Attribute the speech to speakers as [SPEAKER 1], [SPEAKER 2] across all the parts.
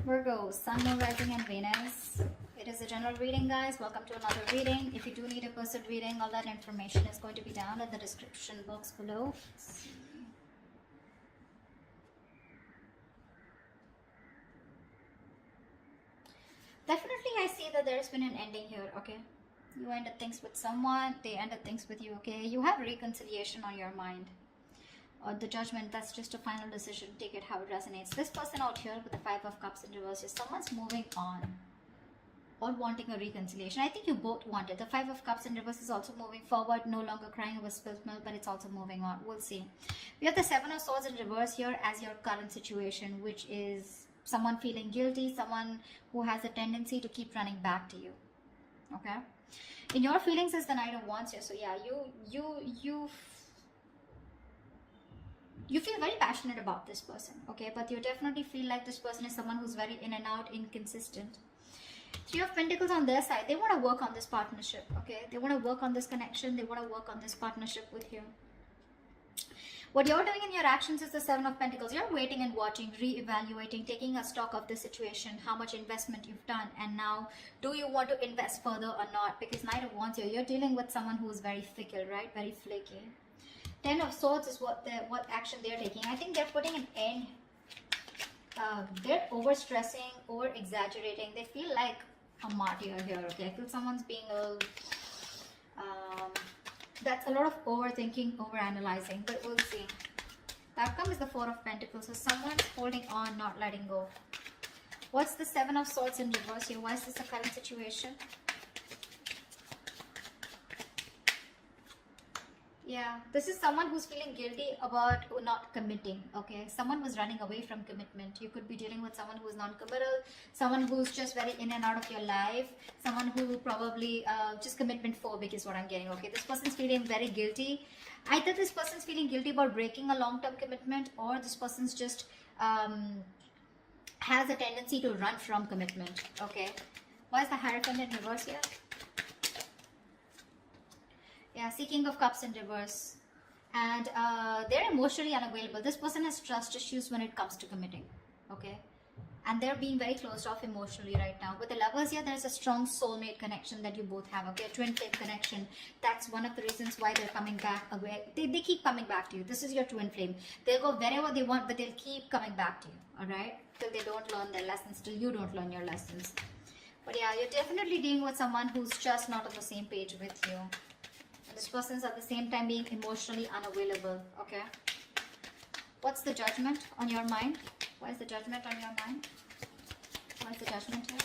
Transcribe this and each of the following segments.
[SPEAKER 1] Virgo, Sun, Moon, Rising, and Venus. It is a general reading, guys. Welcome to another reading. If you do need a personal reading, all that information is going to be down in the description box below. Let's see. Definitely, I see that there's been an ending here, okay? You ended things with someone, they ended things with you, okay? You have reconciliation on your mind. Or the judgment, that's just a final decision. Take it how it resonates. This person out here with the Five of Cups in reverse, someone's moving on or wanting a reconciliation. I think you both want it. The Five of Cups in reverse is also moving forward, no longer crying over spilled milk, but it's also moving on. We'll see. We have the Seven of Swords in reverse here as your current situation, which is someone feeling guilty, someone who has a tendency to keep running back to you. Okay? In your feelings is the Knight of Wands here. So yeah, you feel very passionate about this person, okay? But you definitely feel like this person is someone who's very in and out, inconsistent. Three of Pentacles on their side. They want to work on this partnership, okay? They want to work on this connection. They want to work on this partnership with you. What you're doing in your actions is the Seven of Pentacles. You're waiting and watching, re-evaluating, taking a stock of the situation, how much investment you've done, and now do you want to invest further or not? Because Knight of Wands here, you're dealing with someone who's very fickle, right? Very flaky. Ten of Swords is what action they're taking. I think they're putting an end. They're overstressing, over-exaggerating. They feel like a martyr here, okay? I feel someone's being a... that's a lot of overthinking, overanalyzing, but we'll see. The outcome is the Four of Pentacles. So someone's holding on, not letting go. What's the Seven of Swords in reverse here? Why is this a current situation? Yeah, this is someone who's feeling guilty about not committing, okay? Someone was running away from commitment. You could be dealing with someone who's non-committal, someone who's just very in and out of your life, someone who probably just commitment phobic is what I'm getting, okay? This person's feeling very guilty. Either this person's feeling guilty about breaking a long-term commitment, or this person's just has a tendency to run from commitment, okay? Why is the Hierophant in reverse here? Yeah, King of Cups in reverse. And they're emotionally unavailable. This person has trust issues when it comes to committing. Okay? And they're being very closed off emotionally right now. With the Lovers here, there's a strong soulmate connection that you both have. Okay? A twin flame connection. That's one of the reasons why they're coming back away. They keep coming back to you. This is your twin flame. They'll go wherever they want, but they'll keep coming back to you. Alright? Till they don't learn their lessons. Till you don't learn your lessons. But yeah, you're definitely dealing with someone who's just not on the same page with you. This person's at the same time being emotionally unavailable, okay? What's the Judgment on your mind? Why is the Judgment on your mind? Why is the Judgment here?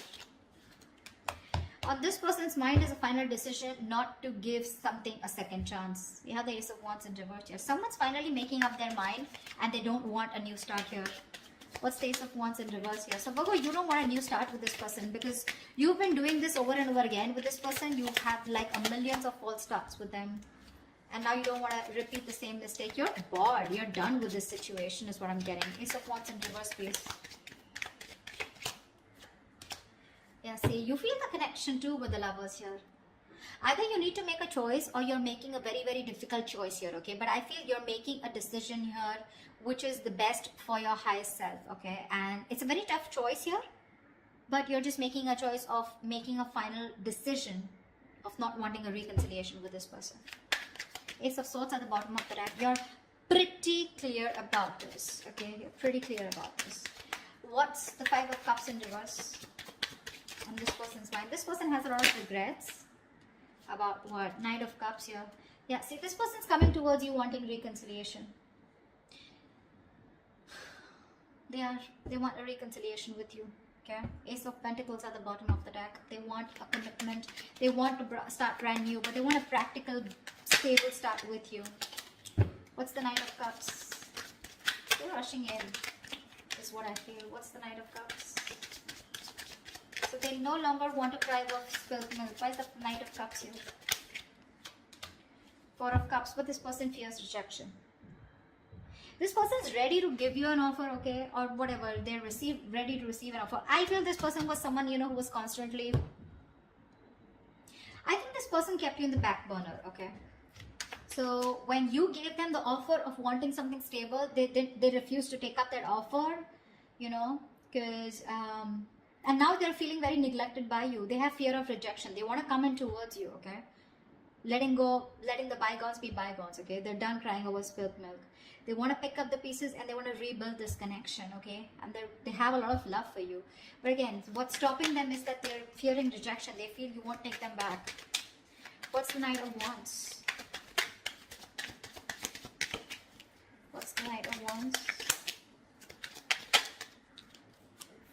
[SPEAKER 1] On this person's mind is a final decision not to give something a second chance. We have the Ace of Wands in reverse here. Someone's finally making up their mind and they don't want a new start here. What's the Ace of Wands in reverse here? So Virgo, you don't want a new start with this person because you've been doing this over and over again with this person. You have like a millions of false starts with them. And now you don't want to repeat the same mistake. You're bored. You're done with this situation is what I'm getting. Ace of Wands in reverse, please. Yeah, see, you feel the connection too with the Lovers here. Either you need to make a choice or you're making a very, very difficult choice here, okay? But I feel you're making a decision here which is the best for your highest self, okay? And it's a very tough choice here, but you're just making a choice of making a final decision of not wanting a reconciliation with this person. Ace of Swords at the bottom of the deck. You're pretty clear about this, okay? You're pretty clear about this. What's the Five of Cups in reverse on this person's mind? This person has a lot of regrets. About what? Knight of Cups here. Yeah, see, this person's coming towards you wanting reconciliation. They want a reconciliation with you. Okay? Ace of Pentacles at the bottom of the deck. They want a commitment. They want to start brand new, but they want a practical, stable start with you. What's the Knight of Cups? They're rushing in, is what I feel. What's the Knight of Cups? So they no longer want to cry over spilled milk. Why is the Knight of Cups here? Four of Cups, but this person fears rejection. This person is ready to give you an offer, okay, or whatever. They're ready to receive an offer. I feel this person was someone, you know, who was constantly... I think this person kept you in the back burner, okay. So when you gave them the offer of wanting something stable, they refused to take up that offer, you know. because and now they're feeling very neglected by you. They have fear of rejection. They want to come in towards you, okay? Letting the bygones be bygones, okay? They're done crying over spilled milk. They want to pick up the pieces and they want to rebuild this connection, okay? And they have a lot of love for you. But again, what's stopping them is that they're fearing rejection. They feel you won't take them back. What's the Knight of Wands? What's the Knight of Wands?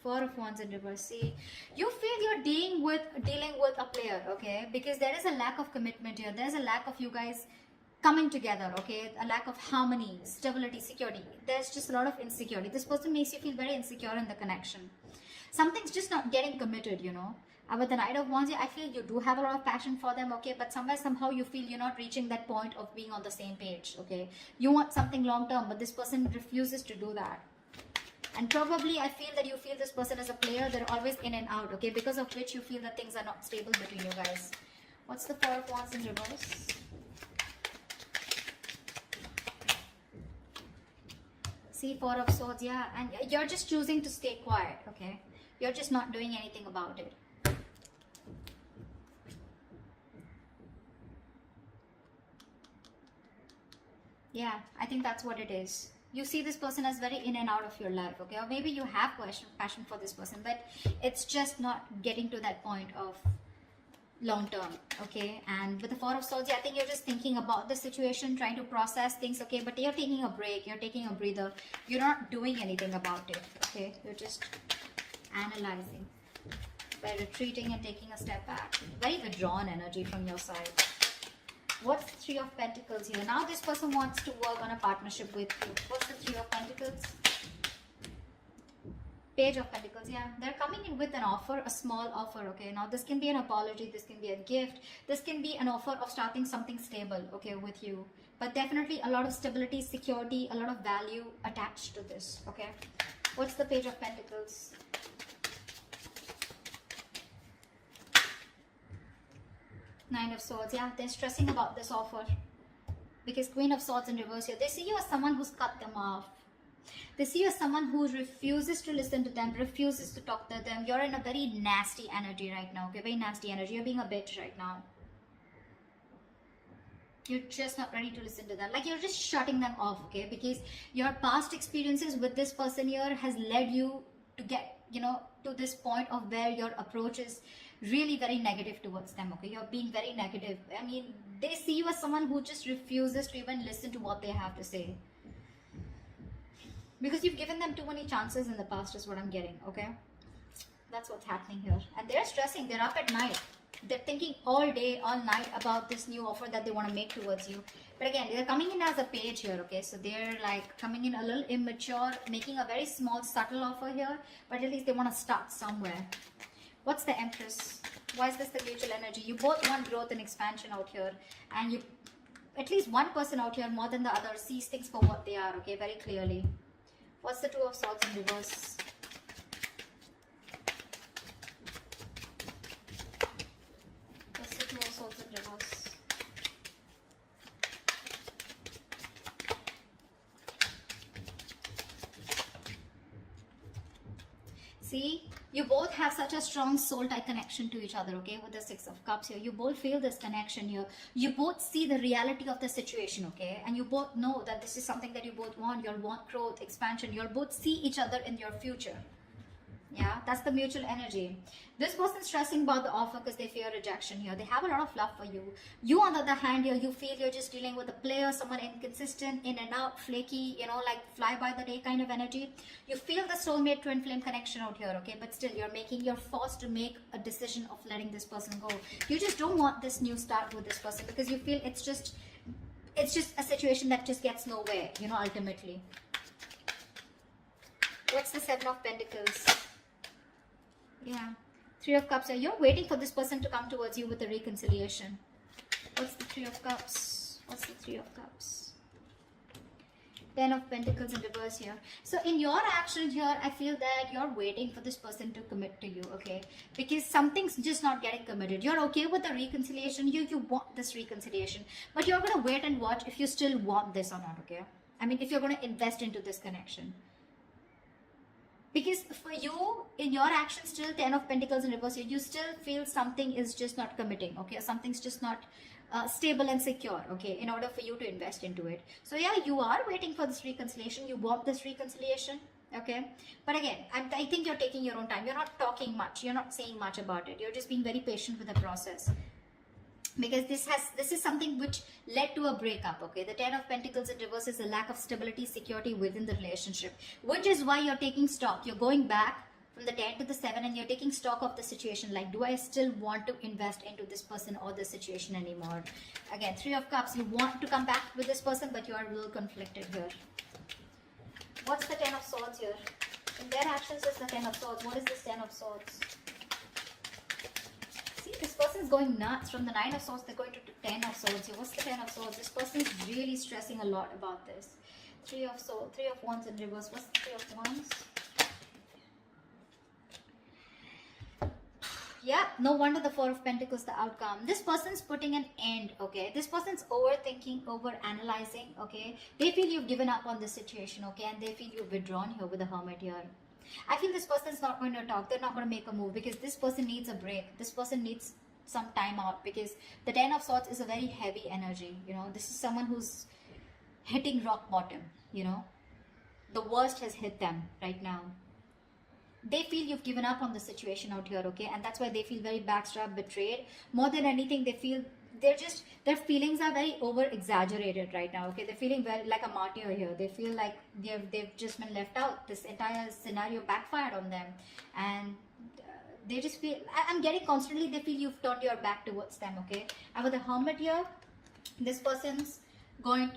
[SPEAKER 1] Four of Wands in reverse. See, you feel you're dealing with a player, okay? Because there is a lack of commitment here. There's a lack of you guys coming together, okay? A lack of harmony, stability, security. There's just a lot of insecurity. This person makes you feel very insecure in the connection. Something's just not getting committed, you know. And with the Knight of Wands, I feel you do have a lot of passion for them, okay? But somehow you feel you're not reaching that point of being on the same page, okay? You want something long term, but this person refuses to do that. And probably I feel that you feel this person as a player. They're always in and out, okay? Because of which you feel that things are not stable between you guys. What's the Four of Wands in reverse? See, Four of Swords, yeah. And you're just choosing to stay quiet, okay? You're just not doing anything about it. Yeah, I think that's what it is. You see this person as very in and out of your life, okay? Or maybe you have passion for this person, but it's just not getting to that point of long term, okay? And with the Four of Swords, I think you're just thinking about the situation, trying to process things, okay? But you're taking a break, you're taking a breather. You're not doing anything about it, okay? You're just analyzing by retreating and taking a step back. Very withdrawn energy from your side. What's the Three of Pentacles here? Now this person wants to work on a partnership with you. What's the Three of Pentacles? Page of Pentacles, yeah. They're coming in with an offer, a small offer, okay? Now this can be an apology, this can be a gift, this can be an offer of starting something stable, okay, with you. But definitely a lot of stability, security, a lot of value attached to this, okay? What's the Page of Pentacles? Nine of Swords, yeah, they're stressing about this offer because Queen of Swords in reverse here. They see you as someone who's cut them off. They see you as someone who refuses to listen to them, refuses to talk to them. You're in a very nasty energy right now, okay? Very nasty energy. You're being a bitch right now. You're just not ready to listen to them. Like you're just shutting them off, okay? Because your past experiences with this person here has led you to get, you know, to this point of where your approach is really very negative towards them, okay? You're being very negative. I mean, they see you as someone who just refuses to even listen to what they have to say. Because you've given them too many chances in the past is what I'm getting, okay? That's what's happening here. And they're stressing. They're up at night. They're thinking all day, all night about this new offer that they want to make towards you. But again, they're coming in as a page here, okay? So they're like coming in a little immature, making a very small, subtle offer here. But at least they want to start somewhere. What's the Empress? Why is this the mutual energy? You both want growth and expansion out here. And you, at least one person out here more than the other sees things for what they are, okay? Very clearly. What's the Two of Swords in reverse? What's the Two of Swords in reverse? See, you both have such a strong soul tie connection to each other, okay? With the Six of Cups here, you both feel this connection here. You both see the reality of the situation, okay? And you both know that this is something that you both want. You'll want growth, expansion. You'll both see each other in your future. Yeah, that's the mutual energy. This person's stressing about the offer because they fear rejection here. They have a lot of love for you. You, on the other hand, here, you feel you're just dealing with a player, someone inconsistent, in and out, flaky, you know, like fly by the day kind of energy. You feel the soulmate twin flame connection out here, okay? But still, you're forced to make a decision of letting this person go. You just don't want this new start with this person because you feel it's just a situation that just gets nowhere, you know, ultimately. What's the Seven of Pentacles? Yeah, Three of Cups. You're waiting for this person to come towards you with a reconciliation. What's the Three of Cups? What's the Three of Cups? Ten of Pentacles in reverse here. So in your action here, I feel that you're waiting for this person to commit to you, okay? Because something's just not getting committed. You're okay with the reconciliation. You want this reconciliation. But you're going to wait and watch if you still want this or not, okay? I mean, if you're going to invest into this connection. Because for you, in your actions, still 10 of Pentacles in reverse, you still feel something is just not committing, okay? Something's just not stable and secure, okay, in order for you to invest into it. So yeah, you are waiting for this reconciliation. You want this reconciliation, okay? But again, I think you're taking your own time. You're not talking much. You're not saying much about it. You're just being very patient with the process. Because this is something which led to a breakup, okay? The 10 of Pentacles in reverse is a lack of stability, security within the relationship, which is why you're taking stock. You're going back from the 10 to the 7 and you're taking stock of the situation. Like, do I still want to invest into this person or this situation anymore? Again, 3 of Cups, you want to come back with this person, but you are a little conflicted here. What's the 10 of Swords here? In their actions is the 10 of Swords. What is this 10 of Swords? See, this person is going nuts. From the 9 of Swords, they're going to 10 of Swords here. What's the 10 of Swords? This person is really stressing a lot about this. 3 of Swords, 3 of Wands in reverse. What's the 3 of Wands? Yeah, no wonder the 4 of Pentacles, the outcome. This person's putting an end, okay? This person's overthinking, over-analyzing, okay? They feel you've given up on this situation, okay? And they feel you've withdrawn here with the Hermit here. I feel this person's not going to talk. They're not going to make a move because this person needs a break. This person needs some time out because the 10 of Swords is a very heavy energy, you know? This is someone who's hitting rock bottom, you know? The worst has hit them right now. They feel you've given up on the situation out here, okay? And that's why they feel very backstabbed, betrayed. More than anything, they feel their feelings are very over exaggerated right now, okay? They're feeling very like a martyr here. They feel like they've just been left out. This entire scenario backfired on them, and they just feel, I'm getting constantly, they feel you've turned your back towards them, okay? And with the Hermit here, this person's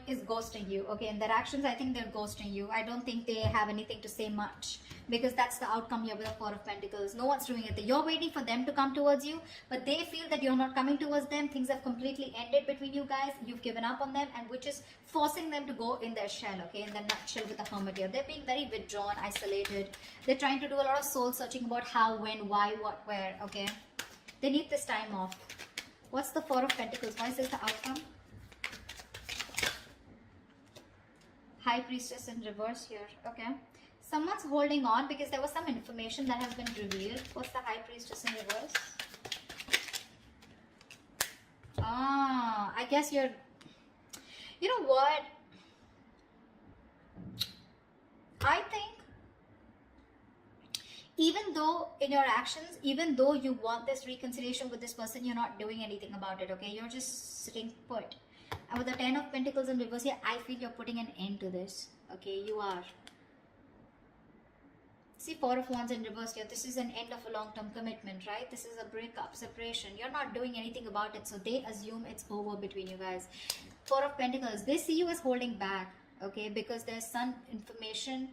[SPEAKER 1] is ghosting you, okay? In their actions, I think they're ghosting you. I don't think they have anything to say much because that's the outcome here with the 4 of Pentacles. No one's doing it. You're waiting for them to come towards you, but they feel that you're not coming towards them. Things have completely ended between you guys. You've given up on them, and which is forcing them to go in their shell, okay? In their nutshell with the Hermit here. They're being very withdrawn, isolated. They're trying to do a lot of soul searching about how, when, why, what, where, okay? They need this time off. What's the 4 of Pentacles? Why is this the outcome? High Priestess in reverse here, okay? Someone's holding on because there was some information that has been revealed. What's the High Priestess in reverse? I guess you're... You know what? I think even though in your actions, even though you want this reconciliation with this person, you're not doing anything about it, okay? You're just sitting put. And with the 10 of Pentacles in reverse here, I feel you're putting an end to this. Okay, you are. See, 4 of Wands in reverse here. This is an end of a long-term commitment, right? This is a breakup, separation. You're not doing anything about it, so they assume it's over between you guys. 4 of Pentacles. They see you as holding back, okay? Because there's some information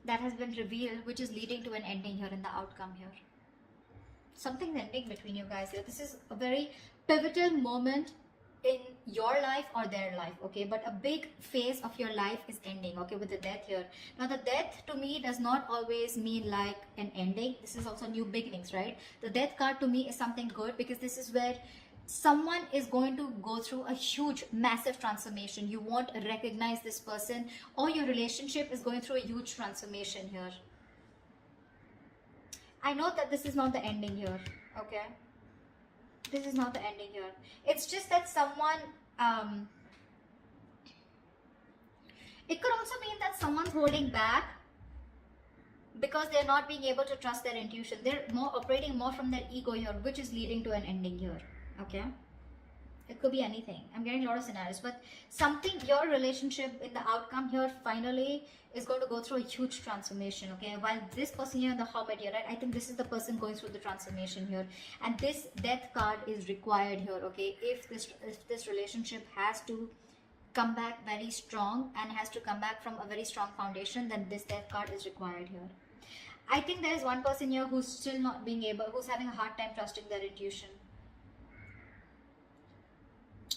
[SPEAKER 1] that has been revealed, which is leading to an ending here in the outcome here. Something's ending between you guys here. This is a very pivotal moment in your life or their life, okay? But a big phase of your life is ending, okay, with the Death here. Now the Death to me does not always mean like an ending. This is also new beginnings, right? The Death card to me is something good because this is where someone is going to go through a huge, massive transformation. You won't recognize this person, or your relationship is going through a huge transformation here. I know that this is not the ending here, okay? This is not the ending here. It's just that someone, it could also mean that someone's holding back because they're not being able to trust their intuition. They're operating more from their ego here, which is leading to an ending here, okay? It could be anything. I'm getting a lot of scenarios, but something, your relationship in the outcome here finally is going to go through a huge transformation, okay? While this person here in the Hermit here, right? I think this is the person going through the transformation here, and this Death card is required here, okay? If this relationship has to come back very strong and has to come back from a very strong foundation, then this Death card is required here. I think there is one person here who's still not being able, who's having a hard time trusting their intuition.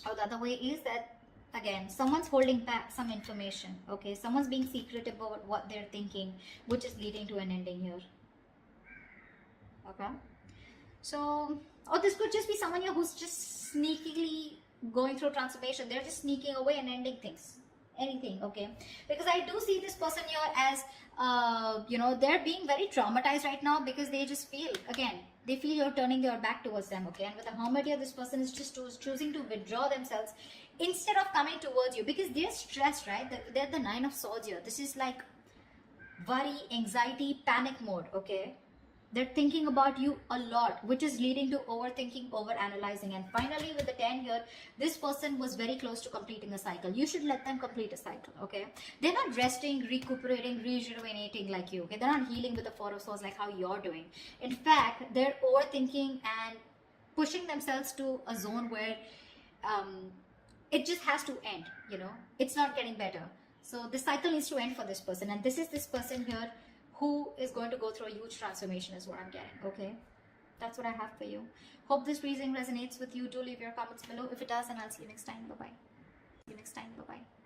[SPEAKER 1] Or the other way is that, again, someone's holding back some information, okay? Someone's being secretive about what they're thinking, which is leading to an ending here, okay? So, or this could just be someone here who's just sneakily going through transformation. They're just sneaking away and ending things. anything, okay? Because I do see this person here as they're being very traumatized right now, because they just feel, again, they feel you're turning your back towards them, okay? And with the Hermit here, this person is just choosing to withdraw themselves instead of coming towards you, because they're stressed, right? They're the Nine of Swords here. This is like worry, anxiety, panic mode, okay? They're thinking about you a lot, which is leading to overthinking, overanalyzing. And finally, with the 10 here, this person was very close to completing a cycle. You should let them complete a cycle, okay? They're not resting, recuperating, rejuvenating like you, okay? They're not healing with the Four of Swords like how you're doing. In fact, they're overthinking and pushing themselves to a zone where it just has to end, It's not getting better. So the cycle needs to end for this person. And this is this person here who is going to go through a huge transformation is what I'm getting, okay? That's what I have for you. Hope this reading resonates with you. Do leave your comments below. If it does, then I'll see you next time. Bye-bye. See you next time. Bye-bye.